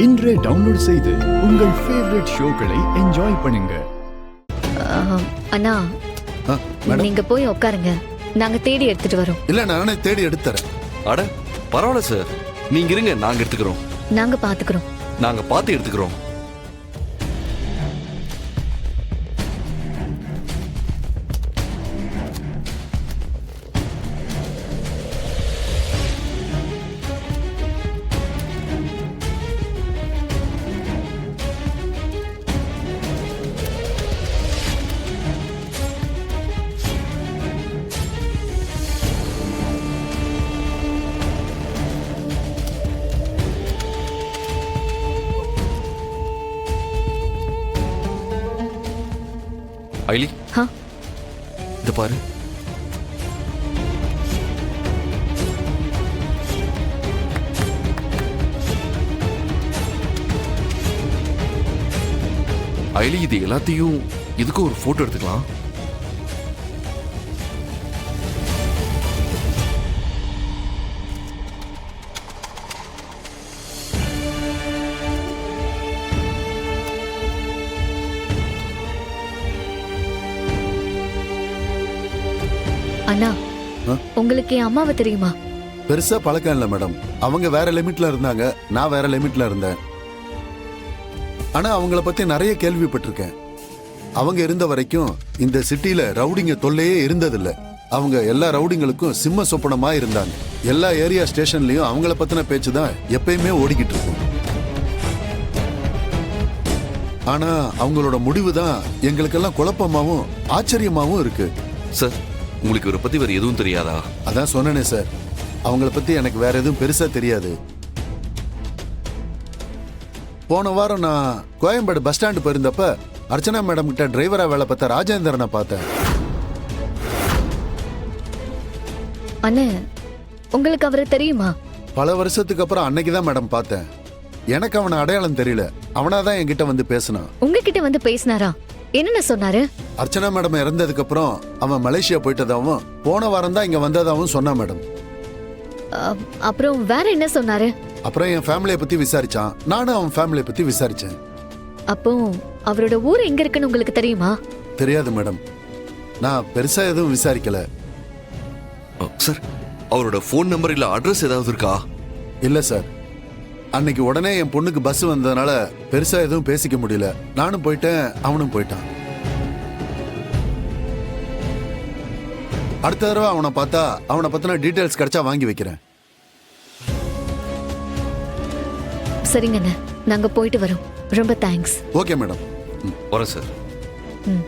இன்றே டவுன்லோட் செய்து உங்கள் ஃபேவரட் ஷோக்களை என்ஜாய் பண்ணுங்க. அண்ணா ஆ, மேடம். நீங்க போய் உட்காருங்க, நாங்க தேடி எடுத்துட்டு வரோம். இல்ல நானே தேடி எடுத்துறேன். அட பரவாயில்ல சார், நீங்க இருங்க, நாங்க எடுத்துக்கிறோம். நாங்க பாத்துக்கிறோம். நாங்க பார்த்து எடுத்துக்கிறோம். ஐலி, ஹா? இத பாரு. ஐலி, இது எல்லாத்தையும் இதுக்கு ஒரு போட்டோ எடுத்துக்கலாம். அண்ணா ஆ? உங்களுக்கு என் அம்மாவை தெரியுமா? பெருசா பழக்கம் இல்ல மேடம். அவங்க வேற லிமிட்ல இருந்தாங்க, நான் வேற லிமிட்ல இருந்தேன். ஆனா அவங்கள பத்தி நிறைய கேள்விப்பட்டிருக்கேன். அவங்க இருந்த வரைக்கும் இந்த சிட்டில ரவுடிங்க தொல்லையே இருந்ததில்ல. அவங்க எல்லா ரவுடிங்களுக்கும் சிம்ம சொப்பனமா இருந்தாங்க. எல்லா ஏரியா ஸ்டேஷன்லயும் அவங்கள பத்தின பேச்சு தான் எப்பயுமே ஓடிக்கிட்டு இருக்கும். ஆனா அவங்களோட முடிவு தான் எங்களுக்கெல்லாம் குழப்பமாவும் ஆச்சரியமாவும் இருக்கு. சார், உங்களுக்கு இவரை பத்தி வேற எதுவும் தெரியாதா? அதான் சொன்னனே சார், அவங்கள பத்தி எனக்கு வேற எதுவும் பெருசா தெரியாது. போன வாரம் நான் கோயம்பேடு பஸ் ஸ்டாண்டு போயிருந்தப்ப அர்ச்சனா மேடம் கிட்ட டிரைவரா வேலை பார்த்த ராஜேந்திரனை பார்த்தேன். அண்ணே, உங்களுக்கு அவரை தெரியுமா? பல வருஷத்துக்கு அப்புறம் அன்னைக்குதான் மேடம் பார்த்தேன். எனக்கு அவனை அடையாளம் தெரியல. அவனாதான் என்கிட்ட வந்து பேசினான். உங்ககிட்ட வந்து பேசினாரா? என்னென்ன சொன்னாரு? அர்ச்சனா மேடம் இறந்ததுக்கு அப்புறம் அவன் மலேசியா போயிட்டதாவும் போன வாரம் தான் இங்க வந்ததாவும் சொன்னான் மேடம். அப்புறம் வேற என்ன சொன்னாரு? அப்புறம் என் ஃபேமிலியை பத்தி விசாரிச்சான். நானும் அவன் ஃபேமிலியை பத்தி விசாரிச்சேன். அப்போ அவரோட ஊர் எங்க இருக்குன்னு உங்களுக்கு தெரியுமா? தெரியாது மேடம், நான் பெருசா எதுவும் விசாரிக்கல. சார், அவரோட ஃபோன் நம்பர் இல்ல அட்ரஸ் ஏதாவது இருக்கா? இல்ல சார், அன்னைக்கு உடனே என் பொண்ணுக்கு பஸ் வந்ததுனால பெருசா எதுவும் பேசிக்க முடியல. நானும் போயிட்டேன், அவனும் போயிட்டான். அடுத்த தடவை அவனை பார்த்தா அவனை பத்தின டீடைல்ஸ் கிடைச்சா வாங்கி வைக்கிறேன். சரிங்கண்ணே, நாங்க போயிட்டு வரோம். ரொம்ப தேங்க்ஸ். Okay madam. வரேன் சார். ம்.